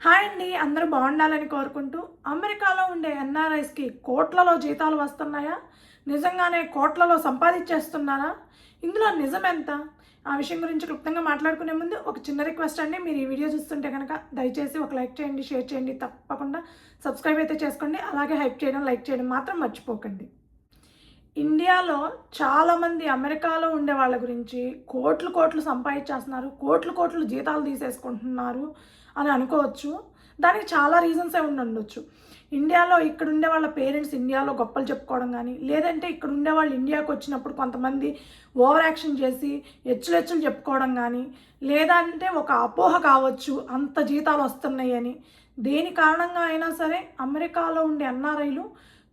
Hi అండి. అందరూ బాగుండాలని కోరుకుంటూ, అమెరికాలో ఉండే ఎన్ఆర్ఐస్‌కి కోట్లలో జీతాలు వస్తున్నాయా? నిజంగానే కోట్లలో సంపాదించేస్తున్నారా? ఇందులో నిజమెంత? ఆ విషయం గురించి క్లుప్తంగా మాట్లాడుకునే ముందు ఒక చిన్న రిక్వెస్ట్ అండి. మీరు ఈ వీడియో చూస్తుంటే గనక దయచేసి ఒక లైక్ చేయండి, షేర్ చేయండి. తప్పకుండా సబ్స్క్రైబ్ అయితే చేసుకోండి. అలాగే హైప్ చేయడం, లైక్ చేయడం మాత్రం మర్చిపోకండి. ఇండియాలో చాలామంది అమెరికాలో ఉండే వాళ్ళ గురించి కోట్లు కోట్లు సంపాదించేస్తున్నారు, కోట్లు కోట్లు జీతాలు తీసేసుకుంటున్నారు అని అనుకోవచ్చు. దానికి చాలా రీజన్సే ఉండొచ్చు. ఇండియాలో ఇక్కడ ఉండే వాళ్ళ పేరెంట్స్ ఇండియాలో గొప్పలు చెప్పుకోవడం కానీ, లేదంటే ఇక్కడ ఉండే వాళ్ళు ఇండియాకి వచ్చినప్పుడు కొంతమంది ఓవర్ యాక్షన్ చేసి హెచ్చులెచ్చులు చెప్పుకోవడం కానీ, లేదంటే ఒక అపోహ కావచ్చు అంత జీతాలు వస్తున్నాయి అని. దేని కారణంగా అయినా సరే అమెరికాలో ఉండే ఎన్ఆర్ఐలు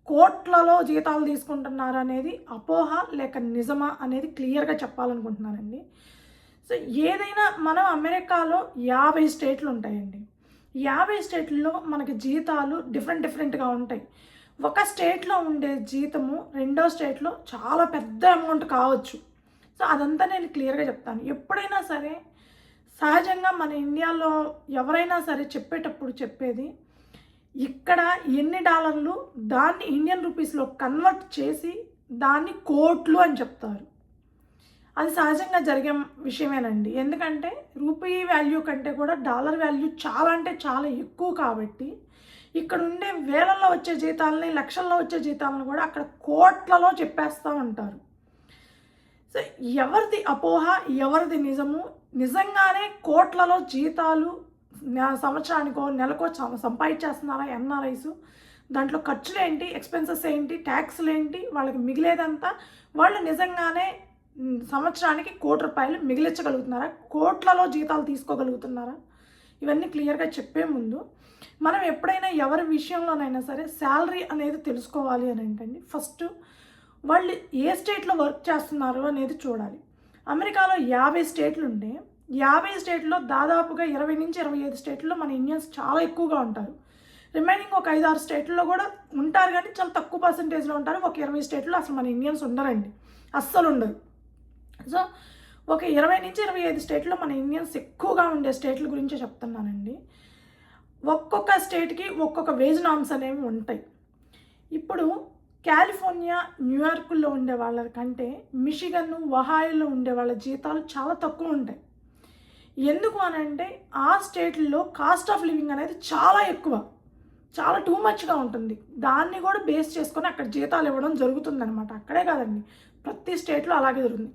కోట్లలో జీతాలు తీసుకుంటున్నారు అనేది అపోహ లేక నిజమా అనేది క్లియర్గా చెప్పాలనుకుంటున్నానండి. సో ఏదైనా మనం అమెరికాలో 50 స్టేట్లు ఉంటాయండి. 50 స్టేట్లలో మనకి జీతాలు డిఫరెంట్గా ఉంటాయి. ఒక స్టేట్లో ఉండే జీతము రెండో స్టేట్లో చాలా పెద్ద అమౌంట్ కావచ్చు. సో అదంతా నేను క్లియర్గా చెప్తాను. ఎప్పుడైనా సరే సహజంగా మన ఇండియాలో ఎవరైనా సరే చెప్పేటప్పుడు చెప్పేది, ఇక్కడ ఎన్ని డాలర్లు దాన్ని ఇండియన్ రూపీస్లో కన్వర్ట్ చేసి దాన్ని కోట్లు అని చెప్తారు. అది సహజంగా జరిగే విషయమేనండి. ఎందుకంటే రూపీ వాల్యూ కంటే కూడా డాలర్ వాల్యూ చాలా అంటే చాలా ఎక్కువ కాబట్టి ఇక్కడ ఉండే వేలల్లో వచ్చే జీతాలని, లక్షల్లో వచ్చే జీతాలను కూడా అక్కడ కోట్లలో చెప్పేస్తూ ఉంటారు. సో ఎవరిది అపోహ, ఎవరిది నిజము? నిజంగానే కోట్లలో జీతాలు సంవత్సరానికో నెలకో సంపాదించేస్తున్నారా ఎన్ఆర్ఐస్? దాంట్లో ఖర్చులు ఏంటి, ఎక్స్పెన్సెస్ ఏంటి, ట్యాక్స్లు ఏంటి, వాళ్ళకి మిగిలేదంతా వాళ్ళు నిజంగానే సంవత్సరానికి ₹1,00,00,000 మిగిలించగలుగుతున్నారా? కోట్లలో జీతాలు తీసుకోగలుగుతున్నారా? ఇవన్నీ క్లియర్గా చెప్పే ముందు మనం ఎప్పుడైనా ఎవరి విషయంలోనైనా సరే శాలరీ అనేది తెలుసుకోవాలి అని ఏంటండి, ఫస్ట్ వాళ్ళు ఏ స్టేట్లో వర్క్ చేస్తున్నారు అనేది చూడాలి. అమెరికాలో 50 స్టేట్లు ఉంటే 50 స్టేట్లో దాదాపుగా 20 నుంచి 25 స్టేట్లో మన ఇండియన్స్ చాలా ఎక్కువగా ఉంటారు. రిమైనింగ్ ఒక 5-6 స్టేట్లో కూడా ఉంటారు, కానీ చాలా తక్కువ పర్సంటేజ్లో ఉంటారు. ఒక 20 స్టేట్లో అసలు మన ఇండియన్స్ ఉండరండి, అస్సలు ఉండరు. సో ఒక 20 నుంచి 25 స్టేట్లో మన ఇండియన్స్ ఎక్కువగా ఉండే స్టేట్ల గురించే చెప్తున్నానండి. ఒక్కొక్క స్టేట్కి ఒక్కొక్క వేజ్ నార్మ్స్ అనేవి ఉంటాయి. ఇప్పుడు కాలిఫోర్నియా, న్యూయార్క్లో ఉండే వాళ్ళ కంటే మిషిగన్, ఒహాయోలో ఉండే వాళ్ళ జీతాలు చాలా తక్కువ ఉంటాయి. ఎందుకు అని అంటే ఆ స్టేట్లో కాస్ట్ ఆఫ్ లివింగ్ అనేది చాలా ఎక్కువ, చాలా టూ మచ్గా ఉంటుంది. దాన్ని కూడా బేస్ చేసుకొని అక్కడ జీతాలు ఇవ్వడం జరుగుతుందన్నమాట. అక్కడే కాదండి, ప్రతి స్టేట్లో అలాగే జరుగుతుంది.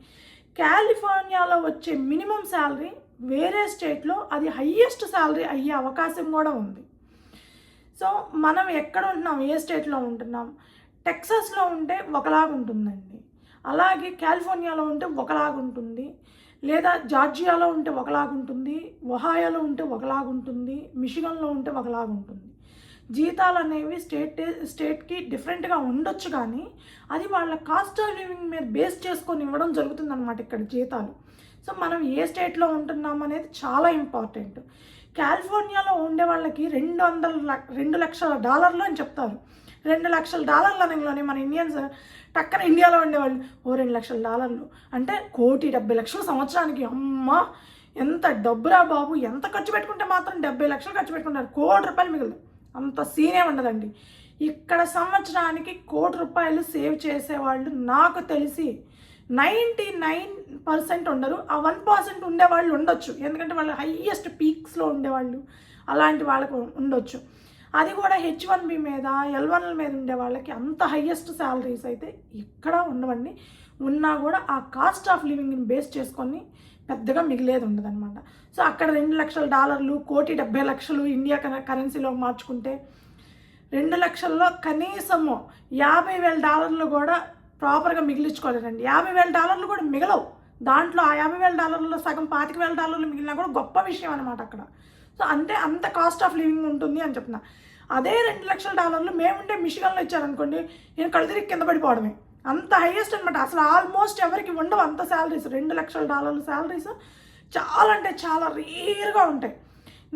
కాలిఫోర్నియాలో వచ్చే మినిమం శాలరీ వేరే స్టేట్లో అది హయ్యెస్ట్ శాలరీ అయ్యే అవకాశం కూడా ఉంది. సో మనం ఎక్కడ ఉంటున్నాం, ఏ స్టేట్లో ఉంటున్నాం? టెక్సాస్లో ఉంటే ఒకలాగా ఉంటుందండి, అలాగే కాలిఫోర్నియాలో ఉంటే ఒకలాగా ఉంటుంది, లేదా జార్జియాలో ఉంటే ఒకలాగుంటుంది, ఒహాయోలో ఉంటే ఒకలాగుంటుంది, మిషిగన్లో ఉంటే ఒకలాగుంటుంది. జీతాలు అనేవి స్టేట్కి డిఫరెంట్గా ఉండొచ్చు, కానీ అది వాళ్ళ కాస్ట్ ఆఫ్ లివింగ్ మీద బేస్ చేసుకొని ఇవ్వడం జరుగుతుందన్నమాట ఇక్కడ జీతాలు. సో మనం ఏ స్టేట్లో ఉంటున్నాం అనేది చాలా ఇంపార్టెంట్. కాలిఫోర్నియాలో ఉండే వాళ్ళకి $2,00,000 అని చెప్తారు. $2,00,000 అనగానే మన ఇండియన్స్ టక్కన ఇండియాలో ఉండేవాళ్ళు $2,00,000 అంటే $1,70,00,000 సంవత్సరానికి. అమ్మ ఎంత డబ్బురా బాబు, ఎంత ఖర్చు పెట్టుకుంటే మాత్రం 70,00,000 ఖర్చు పెట్టుకుంటారు, ₹1,00,00,000 మిగలదు. అంత సీనే ఉండదండి. ఇక్కడ సంవత్సరానికి ₹1,00,00,000 సేవ్ చేసేవాళ్ళు నాకు తెలిసి 99% ఉండరు. ఆ 1% ఉండేవాళ్ళు ఉండొచ్చు, ఎందుకంటే వాళ్ళు హయ్యెస్ట్ పీక్స్లో ఉండేవాళ్ళు అలాంటి వాళ్ళకు ఉండొచ్చు. అది కూడా H1B మీద, L1ల మీద ఉండే వాళ్ళకి అంత హయ్యెస్ట్ శాలరీస్ అయితే ఎక్కడా ఉండవండి. ఉన్నా కూడా ఆ కాస్ట్ ఆఫ్ లివింగ్ని బేస్ చేసుకొని పెద్దగా మిగిలేది ఉండదన్నమాట. సో అక్కడ $2,00,000, $1,70,00,000 ఇండియా కరెన్సీలో మార్చుకుంటే 2,00,000లో కనీసము $50,000 కూడా ప్రాపర్గా మిగిలించుకోలేదండి. $50,000 కూడా మిగలవు. దాంట్లో ఆ $50,000లో సగం $25,000 మిగిలినా కూడా గొప్ప విషయం అనమాట అక్కడ. సో అంటే అంత కాస్ట్ ఆఫ్ లివింగ్ ఉంటుంది అని చెప్తున్నా. అదే $2,00,000 మేముంటే మిషిగన్లో ఇచ్చారనుకోండి, నేను కళ్ళు తిరిగి కింద పడిపోవడమే. అంత హైయెస్ట్ అనమాట. అసలు ఆల్మోస్ట్ ఎవరికి ఉండవు అంత శాలరీస్. $2,00,000 శాలరీస్ చాలా అంటే చాలా రేర్గా ఉంటాయి.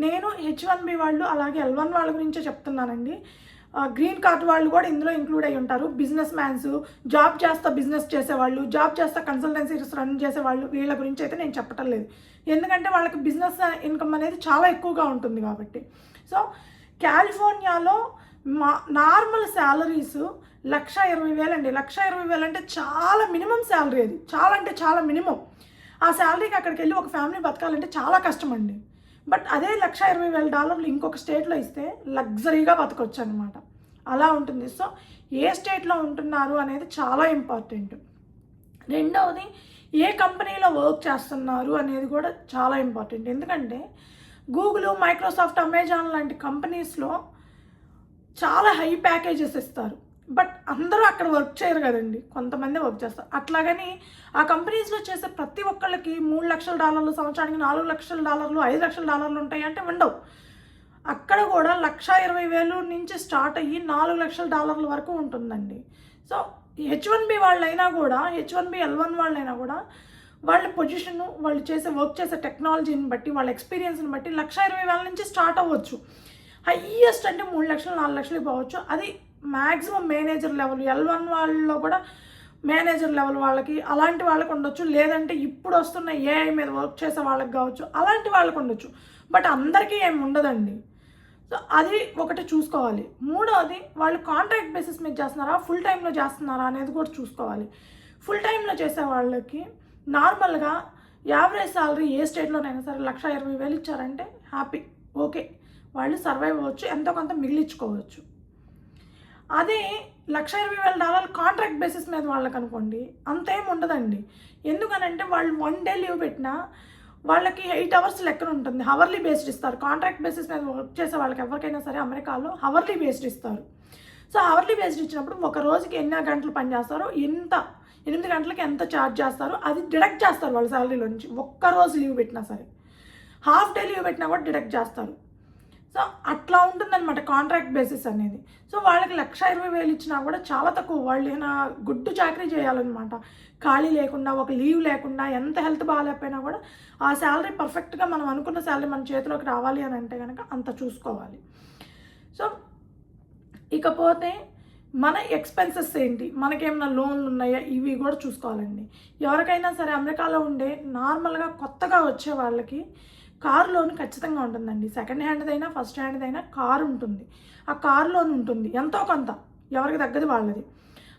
నేను H1B వాళ్ళు అలాగే L1 వాళ్ళ గురించే చెప్తున్నానండి. గ్రీన్ కార్డ్ వాళ్ళు కూడా ఇందులో ఇంక్లూడ్ అయి ఉంటారు. బిజినెస్ మ్యాన్స్, జాబ్ చేస్తా బిజినెస్ చేసేవాళ్ళు, జాబ్ చేస్తా కన్సల్టెన్సీస్ రన్ చేసేవాళ్ళు, వీళ్ళ గురించి అయితే నేను చెప్పటం లేదు. ఎందుకంటే వాళ్ళకి బిజినెస్ ఇన్కమ్ అనేది చాలా ఎక్కువగా ఉంటుంది కాబట్టి. సో కాలిఫోర్నియాలో నార్మల్ శాలరీస్ 1,20,000 అండి. 1,20,000 అంటే చాలా మినిమం శాలరీ, అది చాలా అంటే చాలా మినిమం. ఆ శాలరీకి అక్కడికి వెళ్ళి ఒక ఫ్యామిలీ బతకాలంటే చాలా కష్టం అండి. బట్ అదే $1,20,000 ఇంకొక స్టేట్లో ఇస్తే లగ్జరీగా బతకొచ్చు అనమాట. అలా ఉంటుంది. సో ఏ స్టేట్లో ఉంటున్నారు అనేది చాలా ఇంపార్టెంట్. రెండవది ఏ కంపెనీలో వర్క్ చేస్తున్నారు అనేది కూడా చాలా ఇంపార్టెంట్. ఎందుకంటే గూగుల్, మైక్రోసాఫ్ట్, అమెజాన్ లాంటి కంపెనీస్లో చాలా హై ప్యాకేజెస్ ఇస్తారు. బట్ అందరూ అక్కడ వర్క్ చేయరు కదండి, కొంతమంది వర్క్ చేస్తారు. అట్లాగని ఆ కంపెనీస్లో చేసే ప్రతి ఒక్కళ్ళకి $3,00,000 సంవత్సరానికి, $4,00,000, $5,00,000 ఉంటాయి అంటే ఉండవు. అక్కడ కూడా 1,20,000 నుంచి స్టార్ట్ అయ్యి $4,00,000 వరకు ఉంటుందండి. సో H1B వాళ్ళైనా కూడా, H1B L1 వాళ్ళైనా కూడా వాళ్ళ పొజిషను, వాళ్ళు చేసే వర్క్ చేసే టెక్నాలజీని బట్టి, వాళ్ళ ఎక్స్పీరియన్స్ని బట్టి 1,20,000 నుంచి స్టార్ట్ అవ్వచ్చు. హయ్యెస్ట్ అంటే 3,00,000, 4,00,000 పోవచ్చు. అది మ్యాక్సిమం మేనేజర్ లెవెల్, L1 వాళ్ళలో కూడా మేనేజర్ లెవెల్ వాళ్ళకి, అలాంటి వాళ్ళకి ఉండొచ్చు. లేదంటే ఇప్పుడు వస్తున్న ఏఐ మీద వర్క్ చేసే వాళ్ళకి కావచ్చు, అలాంటి వాళ్ళకి ఉండొచ్చు. బట్ అందరికీ ఏమి ఉండదండి. సో అది ఒకటి చూసుకోవాలి. మూడవది వాళ్ళు కాంట్రాక్ట్ బేసిస్ మీద చేస్తున్నారా, ఫుల్ టైంలో చేస్తున్నారా అనేది కూడా చూసుకోవాలి. ఫుల్ టైంలో చేసే వాళ్ళకి నార్మల్గా యావరేజ్ సాలరీ ఏ స్టేట్లోనైనా సరే 1,20,000 ఇచ్చారంటే హ్యాపీ, ఓకే, వాళ్ళు సర్వైవ్ అవ్వచ్చు, ఎంతో కొంత మిగిలించుకోవచ్చు. అదే $1,20,000 కాంట్రాక్ట్ బేసిస్ మీద వాళ్ళకి అనుకోండి, అంతేం ఉండదండి. ఎందుకనంటే వాళ్ళు 1 డే లీవ్ పెట్టినా వాళ్ళకి 8 అవర్స్ లెక్కన ఉంటుంది. హవర్లీ బేస్డ్ ఇస్తారు. కాంట్రాక్ట్ బేసిస్ మీద వర్క్ చేసే వాళ్ళకి ఎవరికైనా సరే అమెరికాలో హవర్లీ బేస్డ్ ఇస్తారు. సో హవర్లీ బేస్డ్ ఇచ్చినప్పుడు ఒక రోజుకి ఎన్ని గంటలు పని చేస్తారో, 8 గంటలకి ఎంత ఛార్జ్ చేస్తారో అది డిడక్ట్ చేస్తారు వాళ్ళ శాలరీలో నుంచి. ఒక్కరోజు లీవ్ పెట్టినా సరే, హాఫ్ డే లీవ్ పెట్టినా కూడా డిడక్ట్ చేస్తారు. సో అట్లా ఉంటుందన్నమాట కాంట్రాక్ట్ బేసిస్ అనేది. సో వాళ్ళకి 1,20,000 ఇచ్చినా కూడా చాలా తక్కువ. వాళ్ళు ఏమైనా గుడ్డు చాకరీ చేయాలన్నమాట, ఖాళీ లేకుండా, ఒక లీవ్ లేకుండా, ఎంత హెల్త్ బాగాలేకపోయినా కూడా ఆ శాలరీ పర్ఫెక్ట్గా మనం అనుకున్న శాలరీ మన చేతిలోకి రావాలి అని అంటే కనుక అంత చూసుకోవాలి. సో ఇకపోతే మన ఎక్స్పెన్సెస్ ఏంటి, మనకేమైనా లోన్లు ఉన్నాయా, ఇవి కూడా చూసుకోవాలండి. ఎవరికైనా సరే అమెరికాలో ఉండే నార్మల్గా కొత్తగా వచ్చే వాళ్ళకి కారు లోన్ ఖచ్చితంగా ఉంటుందండి. సెకండ్ హ్యాండ్దైనా ఫస్ట్ హ్యాండ్దైనా కారు ఉంటుంది. ఆ కారు లోన్ ఉంటుంది, ఎంతో కొంత, ఎవరికి తగ్గది వాళ్ళది.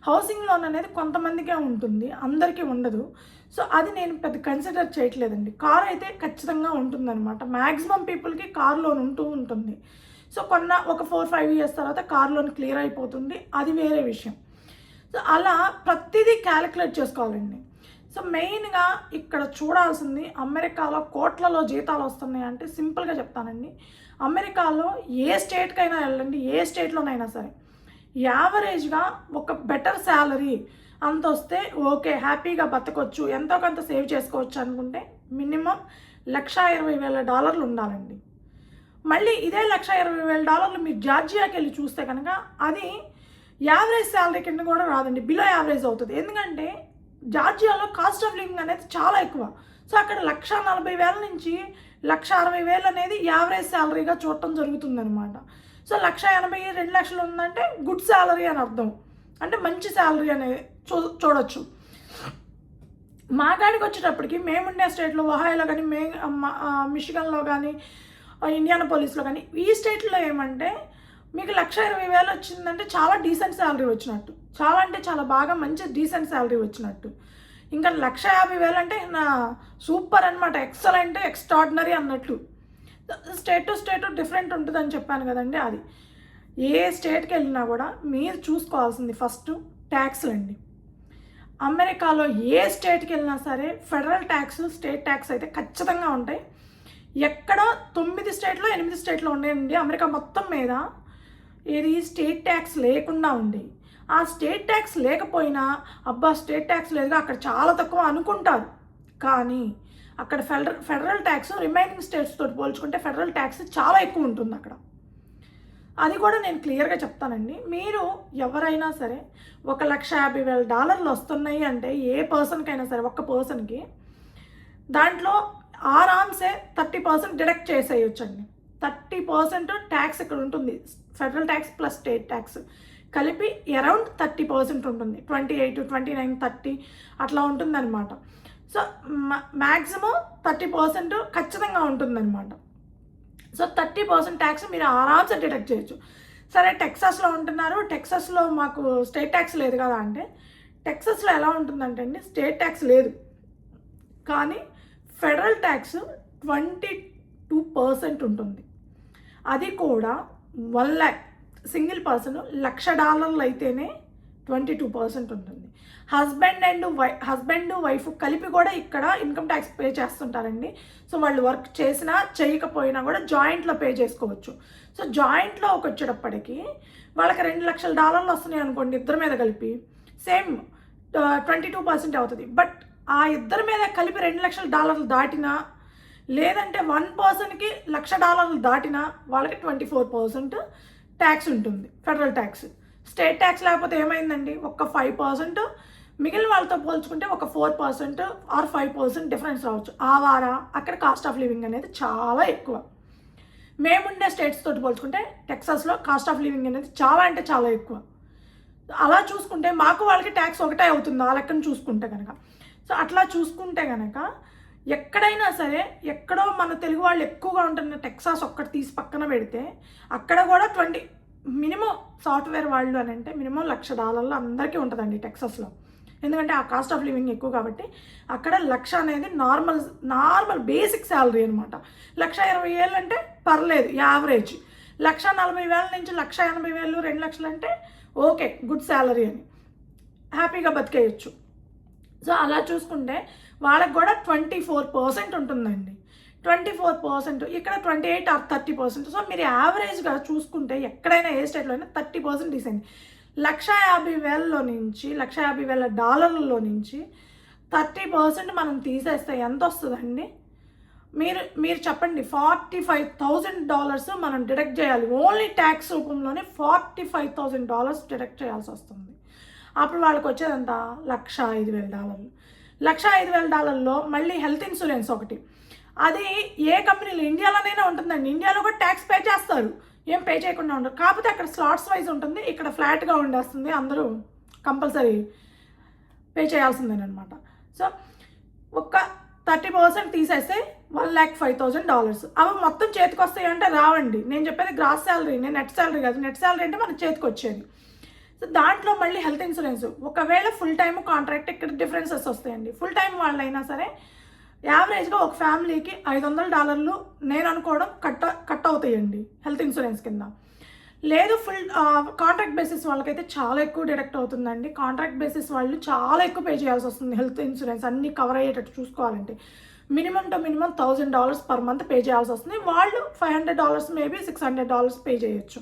హౌసింగ్ లోన్ అనేది కొంతమందికే ఉంటుంది, అందరికీ ఉండదు. సో అది నేను పెద్ద కన్సిడర్ చేయట్లేదండి. కారు అయితే ఖచ్చితంగా ఉంటుందన్నమాట. మ్యాక్సిమం పీపుల్కి కారు లోన్ ఉంటుంది. సో ఒక 4-5 ఇయర్స్ తర్వాత కారు లోన్ క్లియర్ అయిపోతుంది, అది వేరే విషయం. సో అలా ప్రతిదీ క్యాలిక్యులేట్ చేసుకోవాలండి. సో మెయిన్గా ఇక్కడ చూడాల్సింది, అమెరికాలో కోట్లలో జీతాలు వస్తున్నాయి అంటే సింపుల్గా చెప్తానండి. అమెరికాలో ఏ స్టేట్కైనా వెళ్ళండి, ఏ స్టేట్లోనైనా సరే యావరేజ్గా ఒక బెటర్ శాలరీ అంత వస్తే ఓకే, హ్యాపీగా బతకొచ్చు, ఎంతో కొంత సేవ్ చేసుకోవచ్చు అనుకుంటే మినిమం $1,20,000 ఉండాలండి. మళ్ళీ ఇదే $1,20,000 మీరు జార్జియాకి వెళ్ళి చూస్తే కనుక అది యావరేజ్ శాలరీ కింద కూడా రాదండి, బిలో యావరేజ్ అవుతుంది. ఎందుకంటే జార్జియాలో కాస్ట్ ఆఫ్ లివింగ్ అనేది చాలా ఎక్కువ. సో అక్కడ 1,40,000 నుంచి 1,60,000 అనేది యావరేజ్ శాలరీగా చూడటం జరుగుతుందనమాట. సో 1,80,000, 2,00,000 ఉందంటే గుడ్ శాలరీ అని అర్థం, అంటే మంచి శాలరీ అనేది చూడొచ్చు. మా కాడికి వచ్చేటప్పటికి మేముండే స్టేట్లో, ఒహాయోలో కానీ, మిషిగన్లో కానీ, ఇండియానాపోలిస్లో కానీ, ఈ స్టేట్లో ఏమంటే మీకు 1,20,000 వచ్చిందంటే చాలా డీసెంట్ శాలరీ వచ్చినట్టు, చాలా అంటే చాలా బాగా మంచి డీసెంట్ శాలరీ వచ్చినట్టు. ఇంకా 1,50,000 అంటే నా సూపర్ అనమాట, ఎక్సలెంట్, ఎక్స్ట్రాడినరీ అన్నట్లు. స్టేట్ టు స్టేట్ డిఫరెంట్ ఉంటుందని చెప్పాను కదండి. అది ఏ స్టేట్కి వెళ్ళినా కూడా మీరు చూసుకోవాల్సింది ఫస్ట్ ట్యాక్స్లు అండి. అమెరికాలో ఏ స్టేట్కి వెళ్ళినా సరే ఫెడరల్ ట్యాక్స్, స్టేట్ ట్యాక్స్ అయితే ఖచ్చితంగా ఉంటాయి. ఎక్కడో 9 స్టేట్లో 8 స్టేట్లో ఉండేయండి అమెరికా మొత్తం మీద. ఇది స్టేట్ ట్యాక్స్ లేకుండా ఉంది. ఆ స్టేట్ ట్యాక్స్ లేకపోయినా అబ్బా స్టేట్ ట్యాక్స్ లేదుగా అక్కడ చాలా తక్కువ అనుకుంటారు, కానీ అక్కడ ఫెడరల్ ట్యాక్స్ రిమైనింగ్ స్టేట్స్ తోటి పోల్చుకుంటే ఫెడరల్ ట్యాక్స్ చాలా ఎక్కువ ఉంటుంది అక్కడ. అది కూడా నేను క్లియర్గా చెప్తానండి. మీరు ఎవరైనా సరే $1,50,000 వస్తున్నాయి అంటే ఏ పర్సన్కైనా సరే, ఒక్క పర్సన్కి దాంట్లో ఆరామ్సే 30% డిడక్ట్ చేసేయచ్చండి. 30% ట్యాక్స్ ఇక్కడ ఉంటుంది. Federal tax plus state tax కలిపి అరౌండ్ 30% ఉంటుంది. 28, 29, 30 అట్లా ఉంటుందన్నమాట. సో మ్యాక్సిమం 30% ఖచ్చితంగా ఉంటుందన్నమాట. సో 30% ట్యాక్స్ మీరు ఆరామ్సే డిడక్ట్ చేయొచ్చు. సరే టెక్సాస్లో ఉంటున్నారు, టెక్సాస్లో మాకు స్టేట్ ట్యాక్స్ లేదు కదా అంటే, టెక్సాస్లో ఎలా ఉంటుందంటే అండి, స్టేట్ ట్యాక్స్ లేదు కానీ ఫెడరల్ ట్యాక్స్ 22% ఉంటుంది. అది కూడా 1 lakh సింగిల్ పర్సన్ $1,00,000 అయితేనే 22% ఉంటుంది. హస్బెండ్ వైఫ్ కలిపి కూడా ఇక్కడ ఇన్కమ్ ట్యాక్స్ పే చేస్తుంటారండి. సో వాళ్ళు వర్క్ చేసినా చేయకపోయినా కూడా జాయింట్లో పే చేసుకోవచ్చు. సో జాయింట్లోకి వచ్చేటప్పటికి వాళ్ళకి $2,00,000 వస్తున్నాయి అనుకోండి, ఇద్దరి మీద కలిపి సేమ్ 22% అవుతుంది. బట్ ఆ ఇద్దరి మీద కలిపి $2,00,000 దాటినా, లేదంటే 1 పర్సన్కి $1,00,000 దాటినా వాళ్ళకి 24% ట్యాక్స్ ఉంటుంది ఫెడరల్ ట్యాక్స్. స్టేట్ ట్యాక్స్ లేకపోతే ఏమైందండి, ఒక్క 5%, మిగిలిన వాళ్ళతో పోల్చుకుంటే ఒక 4% ఆర్ 5% డిఫరెన్స్ రావచ్చు. ఆ వారా అక్కడ కాస్ట్ ఆఫ్ లివింగ్ అనేది చాలా ఎక్కువ. మేముండే స్టేట్స్ తోటి పోల్చుకుంటే టెక్సాస్లో కాస్ట్ ఆఫ్ లివింగ్ అనేది చాలా అంటే చాలా ఎక్కువ. అలా చూసుకుంటే మాకు వాళ్ళకి ట్యాక్స్ ఒకటే అవుతుంది ఆ లెక్కను చూసుకుంటే కనుక. సో అట్లా చూసుకుంటే కనుక ఎక్కడైనా సరే, ఎక్కడో మన తెలుగు వాళ్ళు ఎక్కువగా ఉంటున్న టెక్సాస్ ఒక్కటి తీసి పక్కన పెడితే అక్కడ కూడా మినిమం సాఫ్ట్వేర్ వాళ్ళు అని అంటే మినిమం $1,00,000 అందరికీ ఉంటుందండి టెక్సాస్లో. ఎందుకంటే ఆ కాస్ట్ ఆఫ్ లివింగ్ ఎక్కువ కాబట్టి అక్కడ 1,00,000 అనేది నార్మల్ బేసిక్ శాలరీ అనమాట. 1,20,000 అంటే పర్లేదు, యావరేజ్. 1,40,000 నుంచి 1,80,000, 2,00,000 అంటే ఓకే, గుడ్ శాలరీ అని హ్యాపీగా బతికేయచ్చు. సో అలా చూసుకుంటే వాళ్ళకి కూడా 24% ఉంటుందండి. 24%, ఇక్కడ 28 ఆర్ 30%. సో మీరు యావరేజ్గా చూసుకుంటే ఎక్కడైనా ఏ స్టేట్లో అయినా 30% తీసేయండి. $1,50,000 నుంచి $1,50,000 నుంచి 30% మనం తీసేస్తే ఎంత వస్తుందండి? మీరు చెప్పండి. $45,000 మనం డిడక్ట్ చేయాలి. ఓన్లీ ట్యాక్స్ రూపంలోనే $45,000 డిడక్ట్ చేయాల్సి వస్తుంది. అప్పుడు వాళ్ళకి వచ్చేదంతా $1,05,000. $1,05,000లో మళ్ళీ హెల్త్ ఇన్సూరెన్స్ ఒకటి. అది ఏ కంపెనీలో, ఇండియాలోనైనా ఉంటుందండి. ఇండియాలో కూడా ట్యాక్స్ పే చేస్తారు, ఏం పే చేయకుండా ఉండరు. కాకపోతే అక్కడ స్లాట్స్ వైజ్ ఉంటుంది, ఇక్కడ ఫ్లాట్గా ఉండేస్తుంది. అందరూ కంపల్సరీ పే చేయాల్సిందేనమాట. సో ఒక 30% తీసేస్తే $1,05,000. అవి మొత్తం చేతికి వస్తాయి అంటే రావండి. నేను చెప్పేది గ్రాస్ శాలరీ, నేను నెట్ శాలరీ కాదు. నెట్ శాలరీ అంటే మన చేతికి వచ్చేది. సో దాంట్లో మళ్ళీ హెల్త్ ఇన్సూరెన్స్, ఒకవేళ ఫుల్ టైమ్ కాంట్రాక్ట్ ఇక్కడ డిఫరెన్సెస్ వస్తాయండి. ఫుల్ టైం వాళ్ళైనా సరే యావరేజ్గా ఒక ఫ్యామిలీకి $500 నేను అనుకోవడం కట్ అవుతాయండి హెల్త్ ఇన్సూరెన్స్ కింద. లేదు ఫుల్ కాంట్రాక్ట్ బేసిస్ వాళ్ళకైతే చాలా ఎక్కువ డిడక్ట్ అవుతుందండి. కాంట్రాక్ట్ బేసిస్ వాళ్ళు చాలా ఎక్కువ పే చేయాల్సి వస్తుంది హెల్త్ ఇన్సూరెన్స్ అన్నీ కవర్ అయ్యేటట్టు చూసుకోవాలంటే. Minimum to minimum $1,000 per month pay చేయాల్సి వస్తుంది. వాళ్ళు $500 మేబీ $600 పే చేయొచ్చు.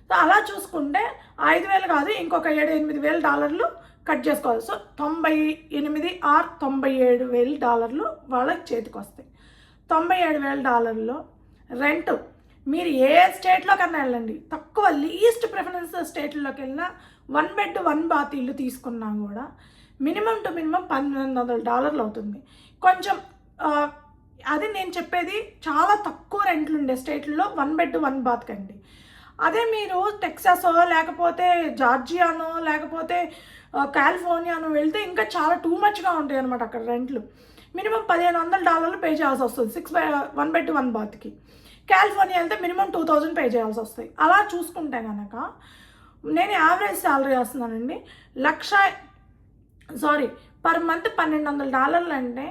సో అలా చూసుకుంటే 5,000 కాదు, ఇంకొక $7,000-8,000 కట్ చేసుకోవాలి. సో 98 ఆర్ $97,000 వాళ్ళ చేతికి వస్తాయి. $97,000 రెంట్. మీరు ఏ స్టేట్లో కన్నా వెళ్ళండి, తక్కువ లీస్ట్ ప్రిఫరెన్స్ స్టేట్లోకి వెళ్ళినా 1 బెడ్ 1 బాత్ ఇల్లు తీసుకున్నా కూడా మినిమం టు మినిమం $1,800 అవుతుంది. కొంచెం అది నేను చెప్పేది చాలా తక్కువ రెంట్లు ఉండే స్టేట్లో 1 బెడ్ 1 బాత్ కండి. అదే మీరు టెక్సాసో లేకపోతే జార్జియానో లేకపోతే కాలిఫోర్నియానో వెళ్తే ఇంకా చాలా టూ మచ్గా ఉంటాయి అనమాట అక్కడ రెంట్లు. మినిమం $1,500 పే చేయాల్సి వస్తుంది 1 బెడ్ 1 బాత్కి. కాలిఫోర్నియా వెళ్తే మినిమం 2,000 పే చేయాల్సి వస్తాయి. అలా చూసుకుంటే కనుక నేను యావరేజ్ శాలరీ వేస్తున్నానండి. పర్ మంత్ $1,200 అంటే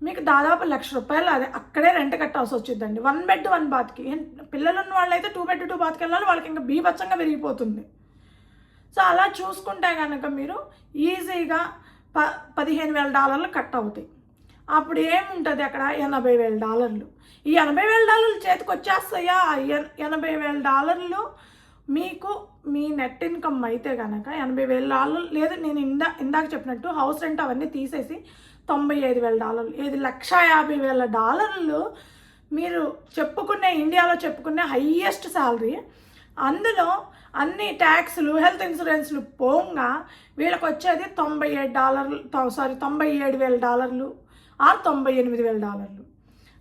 మీకు దాదాపు ₹1,00,000 అదే అక్కడే రెంట్ కట్టాల్సి వచ్చిందండి 1 బెడ్ 1 బాత్కి. పిల్లలు ఉన్న వాళ్ళు అయితే 2 బెడ్ 2 బాత్కి వెళ్ళాలి, వాళ్ళకి ఇంకా బీభత్సంగా పెరిగిపోతుంది. సో అలా చూసుకుంటే కనుక మీరు ఈజీగా $15,000 కట్ అవుతాయి. అప్పుడు ఏముంటుంది అక్కడ $80,000. ఈ $80,000 చేతికి వచ్చేస్తాయా? $80,000 మీకు మీ నెట్ ఇన్కమ్ అయితే కనుక $80,000 లేదు, నేను ఇందాక చెప్పినట్టు హౌస్ రెంట్ అవన్నీ తీసేసి $95,000, ఏది $150,000 మీరు చెప్పుకునే ఇండియాలో చెప్పుకునే హయ్యెస్ట్ శాలరీ. అందులో అన్ని ట్యాక్స్లు హెల్త్ ఇన్సూరెన్స్లు పోగా వీళ్ళకి వచ్చేది $97,000 ఆర్ $98,000.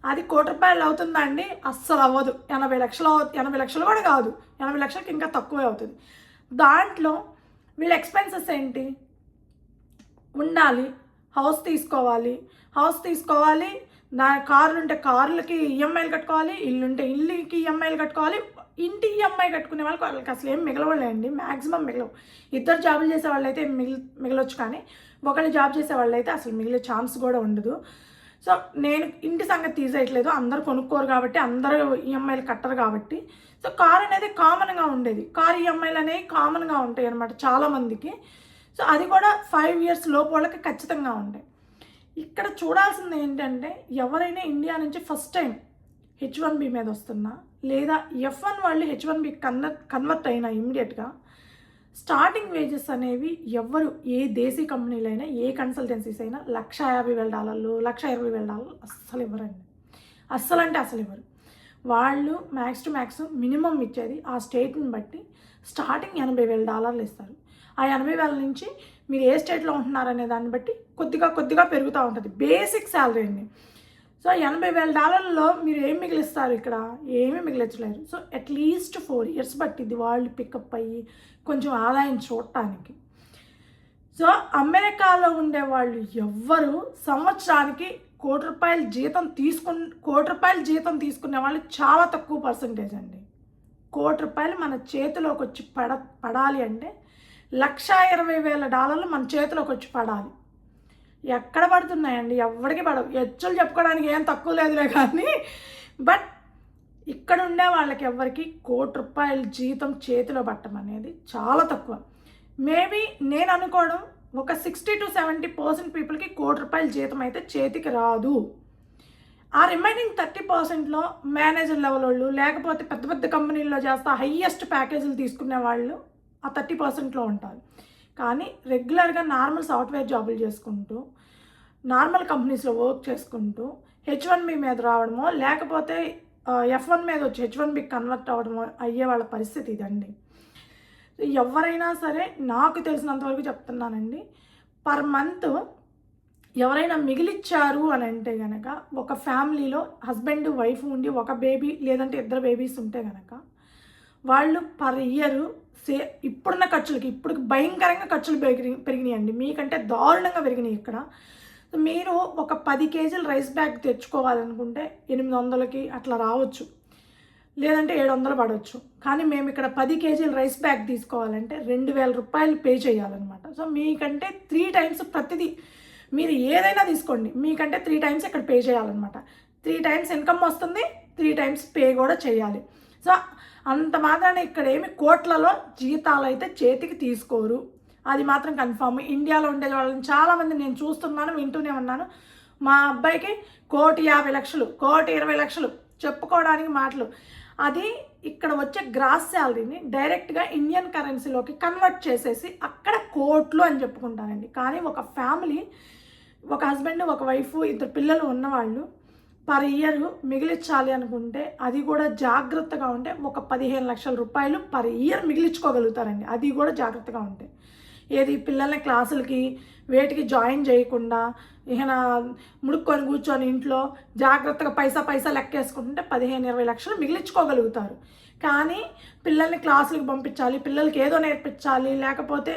అది ₹1,00,00,000 అవుతుందా అండి? అస్సలు అవ్వదు. 80 లక్షలు కూడా కాదు. 80 లక్షలకి ఇంకా తక్కువే అవుతుంది. దాంట్లో వీళ్ళ ఎక్స్‌పెన్సెస్ ఏంటి? ఉండాలి, హౌస్ తీసుకోవాలి, కార్లుంటే కార్లకి ఈఎంఐలు కట్టుకోవాలి, ఇల్లుంటే ఇల్లుకి ఈఎంఐలు కట్టుకోవాలి. ఇంటి ఈఎంఐ కట్టుకునే వాళ్ళకి అసలు ఏం మిగలవులేండి, మ్యాక్సిమం మిగలవు. ఇద్దరు జాబులు చేసే వాళ్ళైతే మిగలొచ్చు, కానీ ఒకళ్ళు జాబ్ చేసే వాళ్ళైతే అసలు మిగిలే ఛాన్స్ కూడా ఉండదు. సో నేను ఇంటి సంగతి తీసేయట్లేదు, అందరూ కొనుక్కోరు కాబట్టి, అందరూ ఈఎంఐలు కట్టరు కాబట్టి. సో కార్ అనేది కామన్గా ఉండేది, కార్ ఈఎంఐలు అనేవి కామన్గా ఉంటాయి అన్నమాట చాలామందికి. సో అది కూడా 5 ఇయర్స్ లోపు వాళ్ళకి ఖచ్చితంగా ఉంటాయి. ఇక్కడ చూడాల్సింది ఏంటంటే, ఎవరైనా ఇండియా నుంచి ఫస్ట్ టైం H1B మీద వస్తున్నా, లేదా F1 వాళ్ళు H1B కన్వర్ట్ అయినా ఇమ్మీడియట్గా స్టార్టింగ్ వేజెస్ అనేవి ఎవరు ఏ దేశీ కంపెనీలైనా, ఏ కన్సల్టెన్సీస్ అయినా $150,000, $120,000 అస్సలు ఇవ్వరండి. అస్సలు అంటే అసలు ఇవ్వరు. వాళ్ళు మ్యాక్స్ టు మ్యాక్స్ మినిమం ఇచ్చేది ఆ స్టేట్ని బట్టి స్టార్టింగ్ $80,000 ఇస్తారు. ఆ 80,000 నుంచి మీరు ఏ స్టేట్లో ఉంటున్నారనే దాన్ని బట్టి కొద్దిగా పెరుగుతూ ఉంటుంది బేసిక్ శాలరీ అండి. సో $80,000లో మీరు ఏం మిగిలిస్తారు? ఇక్కడ ఏమీ మిగిలించలేరు. సో అట్లీస్ట్ 4 ఇయర్స్ పట్టింది వాళ్ళు పికప్ అయ్యి కొంచెం ఆదాయం చూడటానికి. సో అమెరికాలో ఉండేవాళ్ళు ఎవ్వరు సంవత్సరానికి ₹1,00,00,000 జీతం తీసుకునే వాళ్ళు చాలా తక్కువ పర్సంటేజ్ అండి. ₹1,00,00,000 మన చేతిలోకి వచ్చి పడాలి అంటే $1,20,000 మన చేతిలోకి వచ్చి పడాలి. ఎక్కడ పడుతున్నాయండి? ఎవరికి పడవు. హెచ్చులు చెప్పుకోవడానికి ఏం తక్కువ లేదులే కానీ, బట్ ఇక్కడ ఉండే వాళ్ళకి ఎవరికి ₹1,00,00,000 జీతం చేతిలో పట్టడం అనేది చాలా తక్కువ. మేబీ నేను అనుకోవడం ఒక 60 to 70% పీపుల్కి ₹1,00,00,000 జీతం అయితే చేతికి రాదు. ఆ రిమైనింగ్ 30%లో మేనేజర్ లెవెల్ వాళ్ళు, లేకపోతే పెద్ద పెద్ద కంపెనీల్లో చేస్తా హయ్యెస్ట్ ప్యాకేజీలు తీసుకునే వాళ్ళు ఆ 30%లో ఉంటారు. కానీ రెగ్యులర్గా నార్మల్ సాఫ్ట్వేర్ జాబులు చేసుకుంటూ, నార్మల్ కంపెనీస్లో వర్క్ చేసుకుంటూ H1B మీద రావడమో, లేకపోతే F1 మీద వచ్చి H1B కన్వర్ట్ అవ్వడమో అయ్యే వాళ్ళ పరిస్థితి ఇదండి. ఎవరైనా సరే నాకు తెలిసినంతవరకు చెప్తున్నానండి, పర్ మంత్ ఎవరైనా మిగిలిచ్చారు అని అంటే కనుక, ఒక ఫ్యామిలీలో హస్బెండ్ వైఫ్ ఉండి ఒక బేబీ లేదంటే 2 బేబీస్ ఉంటే కనుక, వాళ్ళు పర్ ఇయర్ ఇప్పుడున్న ఖర్చులకి, ఇప్పుడు భయంకరంగా ఖర్చులు పెరిగినాయండి, మీకంటే దారుణంగా పెరిగినాయి ఇక్కడ. మీరు ఒక 10 కేజీలు రైస్ బ్యాగ్ తెచ్చుకోవాలనుకుంటే 800కి అట్లా రావచ్చు, లేదంటే 700 పడవచ్చు. కానీ మేము ఇక్కడ 10 కేజీలు రైస్ బ్యాగ్ తీసుకోవాలంటే ₹2,000 పే చేయాలన్నమాట. సో మీకంటే 3 టైమ్స్ ప్రతిదీ, మీరు ఏదైనా తీసుకోండి, మీకంటే 3 టైమ్స్ ఇక్కడ పే చేయాలన్నమాట. 3 టైమ్స్ ఇన్కమ్ వస్తుంది, 3 టైమ్స్ పే కూడా చేయాలి. సో అంత మాత్రాన ఇక్కడ ఏమి కోట్లలో జీతాలు అయితే చేతికి తీసుకోరు, అది మాత్రం కన్ఫామ్. ఇండియాలో ఉండే వాళ్ళని చాలామంది నేను చూస్తున్నాను, వింటూనే ఉన్నాను. మా అబ్బాయికి ₹1,50,00,000, ₹1,20,00,000 చెప్పుకోవడానికి మాటలు. అది ఇక్కడ వచ్చే గ్రాస్ శాలరీని డైరెక్ట్గా ఇండియన్ కరెన్సీలోకి కన్వర్ట్ చేసేసి అక్కడ కోట్లు అని చెప్పుకుంటానండి. కానీ ఒక ఫ్యామిలీ, ఒక హస్బెండ్, ఒక వైఫ్, 2 పిల్లలు ఉన్నవాళ్ళు పర్ ఇయర్ మిగిలించాలి అనుకుంటే, అది కూడా జాగ్రత్తగా ఉంటే ఒక ₹15,00,000 పర్ ఇయర్ మిగిలించుకోగలుగుతారండి. అది కూడా జాగ్రత్తగా ఉంటే. ఏది పిల్లల్ని క్లాసులకి వేటికి జాయిన్ చేయకుండా ఇక ముడుక్కొని కూర్చొని ఇంట్లో జాగ్రత్తగా పైసా లెక్కేసుకుంటుంటే 15-20 లక్షలు మిగిలించుకోగలుగుతారు. కానీ పిల్లల్ని క్లాసులకు పంపించాలి, పిల్లలకి ఏదో నేర్పించాలి, లేకపోతే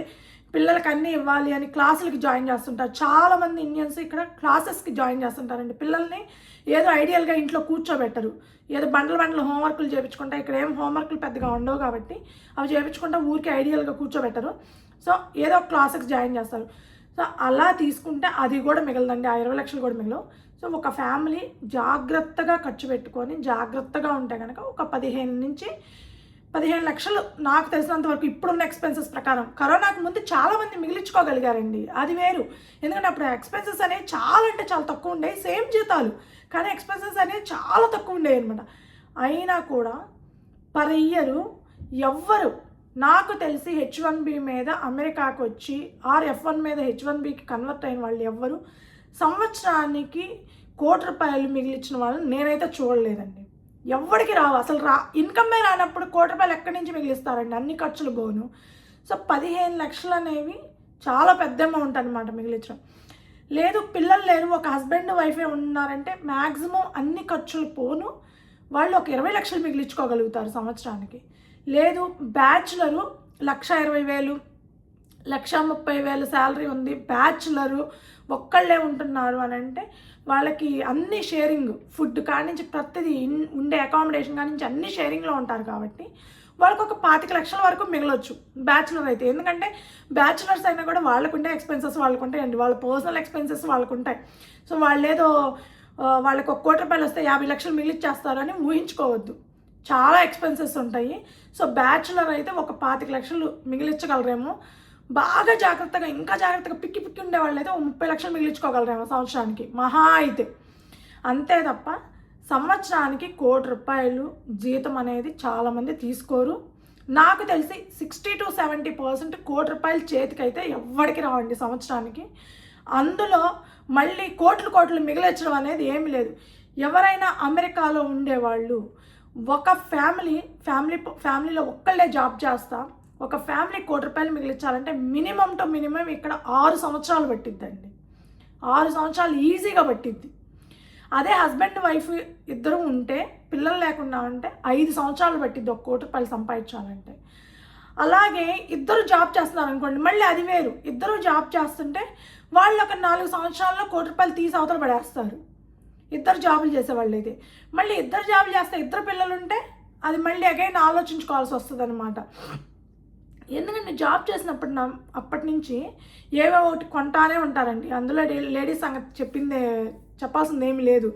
పిల్లలకి అన్నీ ఇవ్వాలి అని క్లాసులకి జాయిన్ చేస్తుంటారు. చాలామంది ఇండియన్స్ ఇక్కడ క్లాసెస్కి జాయిన్ చేస్తుంటారండి. పిల్లల్ని ఏదో ఐడియల్గా ఇంట్లో కూర్చోబెట్టరు, ఏదో బండ్లు హోంవర్క్లు చేయించుకుంటా. ఇక్కడ ఏం హోంవర్క్లు పెద్దగా ఉండవు కాబట్టి అవి చేయించుకుంటా ఊరికి ఐడియల్గా కూర్చోబెట్టరు. సో ఏదో క్లాసెస్కి జాయిన్ చేస్తారు. సో అలా తీసుకుంటే అది కూడా మిగలదండి, ఆ 20 లక్షలు కూడా మిగలవు. సో ఒక ఫ్యామిలీ జాగ్రత్తగా ఖర్చు పెట్టుకొని జాగ్రత్తగా ఉంటే కనుక ఒక 15 లక్షలు నాకు తెలిసినంత వరకు ఇప్పుడున్న ఎక్స్పెన్సెస్ ప్రకారం. కరోనాకు ముందు చాలామంది మిగిలించుకోగలిగారండి, అది వేరు. ఎందుకంటే అప్పుడు ఎక్స్పెన్సెస్ అనేవి చాలా అంటే చాలా తక్కువ ఉండేవి, సేమ్ జీతాలు కానీ ఎక్స్పెన్సెస్ అనేవి చాలా తక్కువ ఉండేవి అనమాట. అయినా కూడా పర్ ఇయర్ ఎవ్వరు నాకు తెలిసి H1B మీద అమెరికాకు వచ్చి F1 మీద H1Bకి కన్వర్ట్ అయిన వాళ్ళు ఎవ్వరు సంవత్సరానికి ₹1,00,00,000 మిగిలించిన వాళ్ళని నేనైతే చూడలేదండి. ఎవరికి రావు అసలు, ఇన్కమే రానప్పుడు ₹1,00,00,000 ఎక్కడి నుంచి మిగిలిస్తారండి, అన్ని ఖర్చులు పోను. సో 15 లక్షలు అనేవి చాలా పెద్ద అమౌంట్ అనమాట మిగిలించడం. లేదు పిల్లలు లేరు, ఒక హస్బెండ్ వైఫే ఉన్నారంటే మ్యాక్సిమం అన్ని ఖర్చులు పోను వాళ్ళు ఒక 20 లక్షలు మిగిలించుకోగలుగుతారు సంవత్సరానికి. లేదు బ్యాచులరు 1,20,000 1,30,000 శాలరీ ఉంది, బ్యాచులరు ఒక్కళ్ళే ఉంటున్నారు అని అంటే వాళ్ళకి అన్ని షేరింగ్, ఫుడ్ కానించి ప్రతిదీ ఉండే అకామిడేషన్ కానించి అన్ని షేరింగ్లో ఉంటారు కాబట్టి వాళ్ళకు ఒక 25 లక్షల వరకు మిగలొచ్చు బ్యాచులర్ అయితే. ఎందుకంటే బ్యాచులర్స్ అయినా కూడా వాళ్ళకుంటే ఎక్స్పెన్సెస్ వాళ్ళకుంటాయండి, వాళ్ళ పర్సనల్ ఎక్స్పెన్సెస్ వాళ్ళకుంటాయి. సో వాళ్ళేదో వాళ్ళకి ₹1 కోటి వస్తే 50 లక్షలు మిగిలిచ్చేస్తారని ఊహించుకోవద్దు, చాలా ఎక్స్పెన్సెస్ ఉంటాయి. సో బ్యాచులర్ అయితే ఒక 25 లక్షలు మిగిలించగలరేమో, బాగా జాగ్రత్తగా ఇంకా జాగ్రత్తగా పిక్కి ఉండే వాళ్ళు అయితే 30 లక్షలు మిగిలించుకోగలరేమో సంవత్సరానికి మహా అయితే. అంతే తప్ప సంవత్సరానికి ₹1 కోటి జీతం అనేది చాలామంది తీసుకోరు. నాకు తెలిసి 60 to 70% ₹1 కోటి చేతికైతే ఎవ్వడికి రావండి సంవత్సరానికి. అందులో మళ్ళీ కోట్లు మిగిలించడం అనేది ఏమీ లేదు. ఎవరైనా అమెరికాలో ఉండేవాళ్ళు ఒక ఫ్యామిలీలో ఒక్కళ్ళే జాబ్ చేస్తా ఒక ఫ్యామిలీ ₹1 కోటి మిగిలించాలంటే మినిమం టు మినిమం ఇక్కడ 6 సంవత్సరాలు పట్టిద్దండి. 6 సంవత్సరాలు ఈజీగా పట్టిద్ది. అదే హస్బెండ్ వైఫ్ ఇద్దరు ఉంటే పిల్లలు లేకుండా ఉంటే 5 సంవత్సరాలు పట్టిద్ది ₹1 కోటి సంపాదించాలంటే. అలాగే ఇద్దరు జాబ్ చేస్తున్నారు అనుకోండి, మళ్ళీ అది వేరు. ఇద్దరు జాబ్ చేస్తుంటే వాళ్ళు ఒక 4 సంవత్సరాల్లో ₹1 కోటి తీసి అవతల పడేస్తారు ఇద్దరు జాబులు చేసేవాళ్ళు అయితే. మళ్ళీ ఇద్దరు జాబులు చేస్తే ఇద్దరు పిల్లలు ఉంటే అది మళ్ళీ అగైన్ ఆలోచించుకోవాల్సి వస్తుంది అనమాట. ఎందుకంటే జాబ్ అప్పటి నుంచి ఏవో ఒకటి కొంటానే ఉంటారండి. అందులో లేడీస్ సంగతి చెప్పాల్సింది ఏమీ లేదు.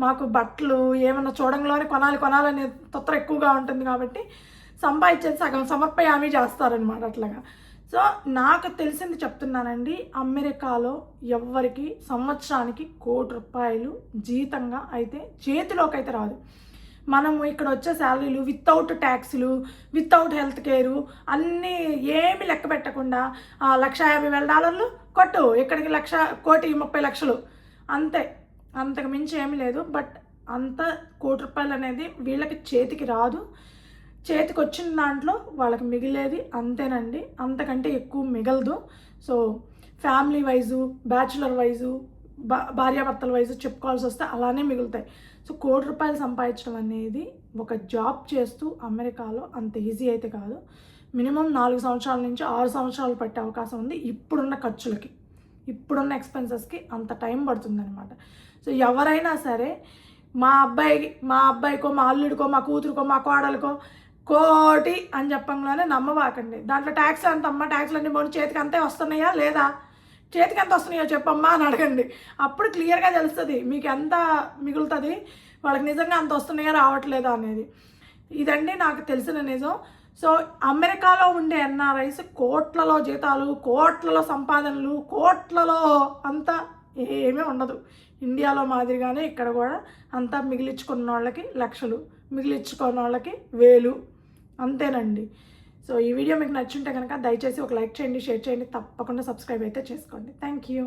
మాకు బట్టలు ఏమన్నా చూడంలోనే కొనాలనే తొత్తర ఎక్కువగా ఉంటుంది కాబట్టి సంపాదించేది సగం సమర్పయామి చేస్తారనమాట అట్లాగా. సో నాకు తెలిసింది చెప్తున్నానండి, అమెరికాలో ఎవ్వరికి సంవత్సరానికి ₹1 కోటి జీతంగా అయితే చేతిలోకి అయితే రాదు. మనము ఇక్కడ వచ్చే శాలరీలు వితౌట్ ట్యాక్స్లు, వితౌట్ హెల్త్ కేరు అన్నీ ఏమి లెక్క పెట్టకుండా $1,50,000 కొట్టు, ఇక్కడికి ₹1,30,00,000 అంతే, అంతకు మించి ఏమీ లేదు. బట్ అంత ₹1 కోటి అనేది వీళ్ళకి చేతికి రాదు. చేతికి వచ్చిన దాంట్లో వాళ్ళకి మిగిలేది అంతేనండి, అంతకంటే ఎక్కువ మిగలదు. So family wise, bachelor wise, భార్యాభర్తల వైజు చెప్పుకోవాల్సి వస్తే అలానే మిగులుతాయి. సో ₹1 కోటి సంపాదించడం అనేది ఒక జాబ్ చేస్తూ అమెరికాలో అంత ఈజీ అయితే కాదు. మినిమం 4 సంవత్సరాల నుంచి 6 సంవత్సరాలు పట్టే అవకాశం ఉంది. ఇప్పుడున్న ఖర్చులకి, ఇప్పుడున్న ఎక్స్పెన్సెస్కి అంత టైం పడుతుందన్నమాట. సో ఎవరైనా సరే మా అబ్బాయికో, మా అల్లుడికో, మా కూతురుకో, మా కోడలకో ₹1 కోటి అని చెప్పంగానే నమ్మవాకండి. దాంట్లో ట్యాక్స్ ఎంత అమ్మా, ట్యాక్స్లు అన్నీ పోనీ చేతికి అంతే వస్తున్నాయా లేదా, చేతికి ఎంత వస్తున్నాయో చెప్పమ్మా అని అడగండి. అప్పుడు క్లియర్గా తెలుస్తుంది మీకు ఎంత మిగులుతుంది, వాళ్ళకి నిజంగా అంత వస్తున్నాయా రావట్లేదా అనేది. ఇదండి నాకు తెలిసిన నిజం. సో అమెరికాలో ఉండే ఎన్ఆర్ఐస్ కోట్లలో జీతాలు, కోట్లలో సంపాదనలు, కోట్లలో అంతా ఏమీ ఉండదు. ఇండియాలో మాదిరిగానే ఇక్కడ కూడా అంతా మిగిలించుకున్న వాళ్ళకి లక్షలు, మిగిలించుకున్న వాళ్ళకి వేలు, అంతేనండి. సో ఈ వీడియో మీకు నచ్చుంటే కనుక దయచేసి ఒక లైక్ చేయండి, షేర్ చేయండి, తప్పకుండా సబ్స్క్రైబ్ అయితే చేసుకోండి. Thank you.